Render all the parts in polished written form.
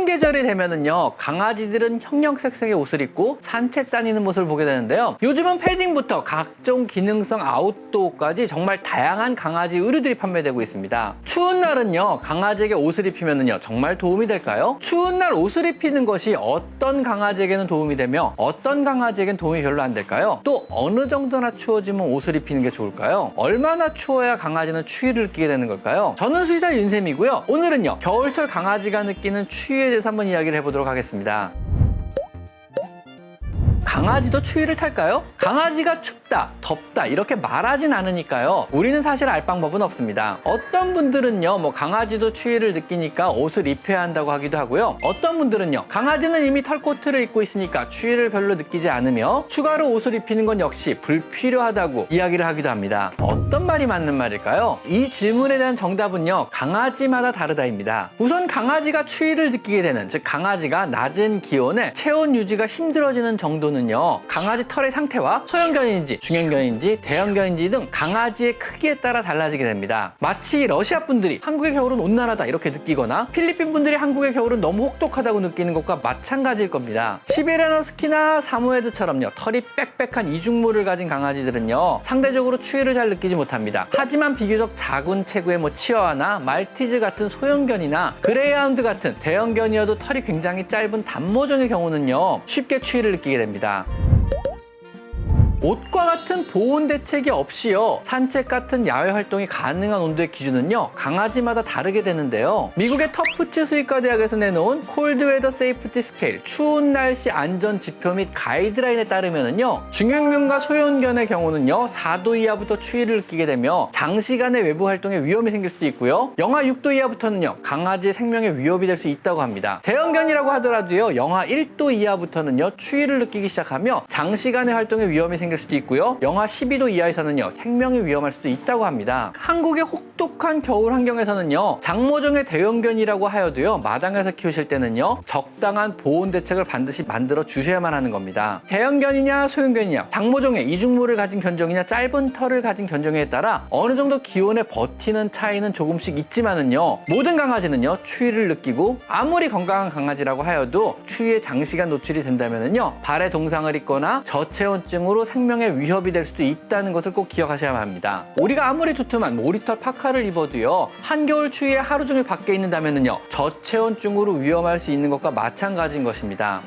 계절이 되면은요, 강아지들은 형형색색의 옷을 입고 산책 다니는 모습을 보게 되는데요. 요즘은 패딩부터 각종 기능성 아웃도어까지 정말 다양한 강아지 의류들이 판매되고 있습니다. 추운 날은요, 강아지에게 옷을 입히면은요, 정말 도움이 될까요? 추운 날 옷을 입히는 것이 어떤 강아지에게는 도움이 되며 어떤 강아지에게는 도움이 별로 안 될까요? 또 어느 정도나 추워지면 옷을 입히는 게 좋을까요? 얼마나 추워야 강아지는 추위를 느끼게 되는 걸까요? 저는 수의사 윤쌤이고요. 오늘은요, 겨울철 강아지가 느끼는 추위에 대해서 한번 이야기를 해보도록 하겠습니다. 강아지도 추위를 탈까요? 강아지가 춥다, 덥다 이렇게 말하진 않으니까요. 우리는 사실 알 방법은 없습니다. 어떤 분들은요, 강아지도 추위를 느끼니까 옷을 입혀야 한다고 하기도 하고요. 어떤 분들은요, 강아지는 이미 털코트를 입고 있으니까 추위를 별로 느끼지 않으며 추가로 옷을 입히는 건 역시 불필요하다고 이야기를 하기도 합니다. 어떤 말이 맞는 말일까요? 이 질문에 대한 정답은요, 강아지마다 다르다입니다. 우선 강아지가 추위를 느끼게 되는, 즉 강아지가 낮은 기온에 체온 유지가 힘들어지는 정도는 강아지 털의 상태와 소형견인지 중형견인지 대형견인지 등 강아지의 크기에 따라 달라지게 됩니다. 마치 러시아 분들이 한국의 겨울은 온난하다 이렇게 느끼거나 필리핀 분들이 한국의 겨울은 너무 혹독하다고 느끼는 것과 마찬가지일 겁니다. 시베리안 허스키나 사모예드처럼요, 털이 빽빽한 이중물을 가진 강아지들은요, 상대적으로 추위를 잘 느끼지 못합니다. 하지만 비교적 작은 체구의 치와와나 말티즈 같은 소형견이나 그레이하운드 같은 대형견이어도 털이 굉장히 짧은 단모종의 경우는요, 쉽게 추위를 느끼게 됩니다. 옷과 같은 보온 대책이 없이요, 산책 같은 야외 활동이 가능한 온도의 기준은요, 강아지마다 다르게 되는데요. 미국의 터프츠 수의과 대학에서 내놓은 콜드 웨더 세이프티 스케일, 추운 날씨 안전 지표 및 가이드라인에 따르면은요, 중형견과 소형견의 경우는요, 4도 이하부터 추위를 느끼게 되며 장시간의 외부 활동에 위험이 생길 수도 있고요, 영하 6도 이하부터는요, 강아지의 생명에 위협이 될 수 있다고 합니다. 대형견이라고 하더라도요, 영하 1도 이하부터는요, 추위를 느끼기 시작하며 장시간의 활동에 위험이 생길 수도 있고요, 영하 12도 이하에서는요, 생명이 위험할 수도 있다고 합니다. 한국의 혹독한 겨울 환경에서는요, 장모종의 대형견이라고 하여도요, 마당에서 키우실 때는요, 적당한 보온 대책을 반드시 만들어 주셔야만 하는 겁니다. 대형견이냐 소형견이냐, 장모종의 이중물을 가진 견종이냐 짧은 털을 가진 견종에 따라 어느 정도 기온에 버티는 차이는 조금씩 있지만은요, 모든 강아지는요, 추위를 느끼고 아무리 건강한 강아지라고 하여도 추위에 장시간 노출이 된다면은요, 발에 동상을 입거나 저체온증으로 생명에 위협이 될 수도 있다는 것을 꼭 기억하셔야만 합니다. 우리가 아무리 두툼한 오리털 파카를 입어도요, 한겨울 추위에 하루 종일 밖에 있는다면은요, 저체온증으로 위험할 수 있는 것과 마찬가지인 것입니다.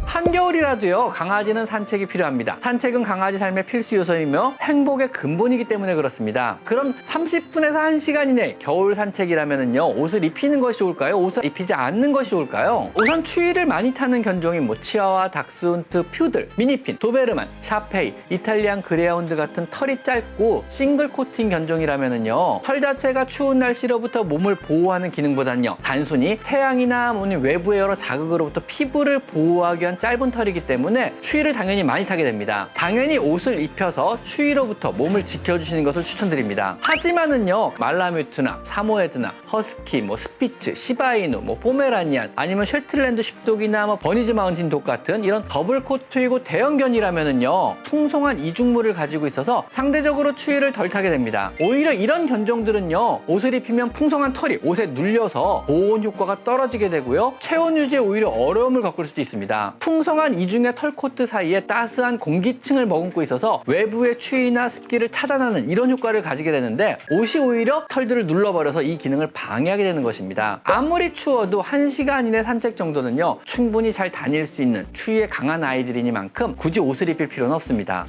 한겨울이라도요, 강아지는 산책이 필요합니다. 산책은 강아지 삶의 필수 요소이며 행복의 근본이기 때문에 그렇습니다. 그럼 30분에서 1시간 이내 겨울 산책이라면은요, 옷을 입히는 것이 좋을까요? 옷을 입히지 않는 것이 좋을까요? 우선 추위를 많이 타는 견종인 치와와, 닥스훈트, 퓨들, 미니핀, 도베르만, 샤페이, 이탈리안 그레하운드 같은 털이 짧고 싱글 코팅 견종이라면은요, 털 자체가 추운 날씨로부터 몸을 보호하는 기능보다는요, 단순히 태양이나 외부의 여러 자극으로부터 피부를 보호하기 위한 짧은 털이기 때문에 추위를 당연히 많이 타게 됩니다. 당연히 옷을 입혀서 추위로부터 몸을 지켜주시는 것을 추천드립니다. 하지만은요, 말라뮤트나 사모예드나 허스키, 스피츠, 시바이누, 포메라니안, 아니면 셰틀랜드 쉽독이나 버니즈 마운틴 독 같은 이런 더블 코트이고 대형견이라면은요, 풍성한 이중물을 가지고 있어서 상대적으로 추위를 덜 타게 됩니다. 오히려 이런 견종들은요, 옷을 입히면 풍성한 털이 옷에 눌려서 보온 효과가 떨어지게 되고요, 체온 유지에 오히려 어려움을 겪을 수도 있습니다. 풍성한 이중의 털코트 사이에 따스한 공기층을 머금고 있어서 외부의 추위나 습기를 차단하는 이런 효과를 가지게 되는데, 옷이 오히려 털들을 눌러버려서 이 기능을 방해하게 되는 것입니다. 아무리 추워도 1시간 이내 산책 정도는요, 충분히 잘 다닐 수 있는 추위에 강한 아이들이니만큼 굳이 옷을 입힐 필요는 없습니다.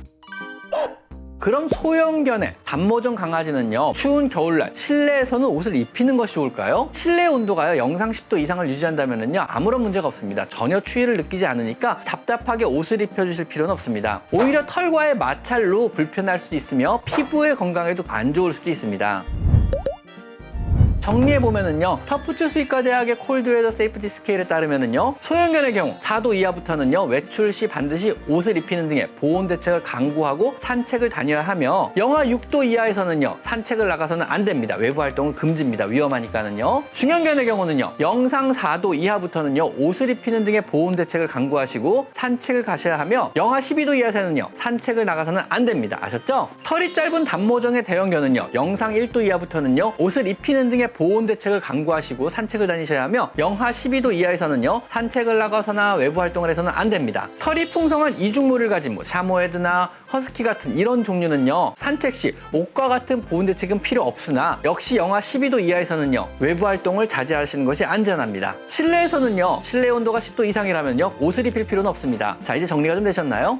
그럼 소형견의 단모종 강아지는요, 추운 겨울날 실내에서는 옷을 입히는 것이 좋을까요? 실내 온도가요, 영상 10도 이상을 유지한다면은요, 아무런 문제가 없습니다. 전혀 추위를 느끼지 않으니까 답답하게 옷을 입혀주실 필요는 없습니다. 오히려 털과의 마찰로 불편할 수도 있으며 피부의 건강에도 안 좋을 수도 있습니다. 정리해보면은요, 터프츠 수의과 대학의 콜드 웨더 세이프티 스케일에 따르면은요, 소형견의 경우 4도 이하부터는요, 외출 시 반드시 옷을 입히는 등의 보온 대책을 강구하고 산책을 다녀야 하며, 영하 6도 이하에서는요, 산책을 나가서는 안 됩니다. 외부 활동은 금지입니다. 위험하니까는요. 중형견의 경우는요, 영상 4도 이하부터는요, 옷을 입히는 등의 보온 대책을 강구하시고 산책을 가셔야 하며, 영하 12도 이하에서는요, 산책을 나가서는 안 됩니다. 아셨죠? 털이 짧은 단모종의 대형견은요, 영상 1도 이하부터는요, 옷을 입히는 등의 보온 대책을 강구하시고 산책을 다니셔야 하며 영하 12도 이하에서는요 산책을 나가서나 외부 활동을 해서는 안 됩니다. 털이 풍성한 이중모를 가진 샤모헤드나 허스키 같은 이런 종류는요 산책 시 옷과 같은 보온 대책은 필요 없으나 역시 영하 12도 이하에서는요 외부 활동을 자제하시는 것이 안전합니다. 실내에서는요 실내 온도가 10도 이상이라면요 옷을 입힐 필요는 없습니다. 자, 이제 정리가 좀 되셨나요?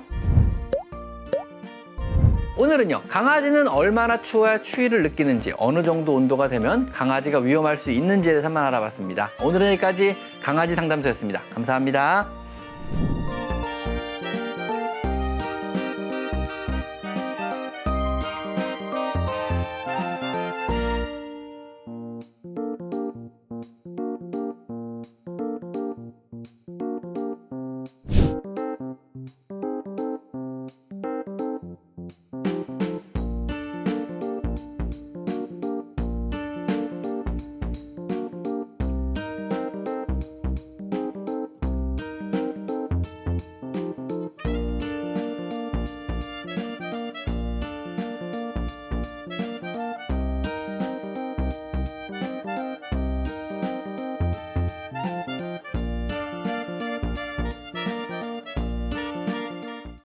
오늘은요 강아지는 얼마나 추워야 추위를 느끼는지, 어느 정도 온도가 되면 강아지가 위험할 수 있는지에 대해서만 알아봤습니다. 오늘은 여기까지 강아지 상담소였습니다. 감사합니다.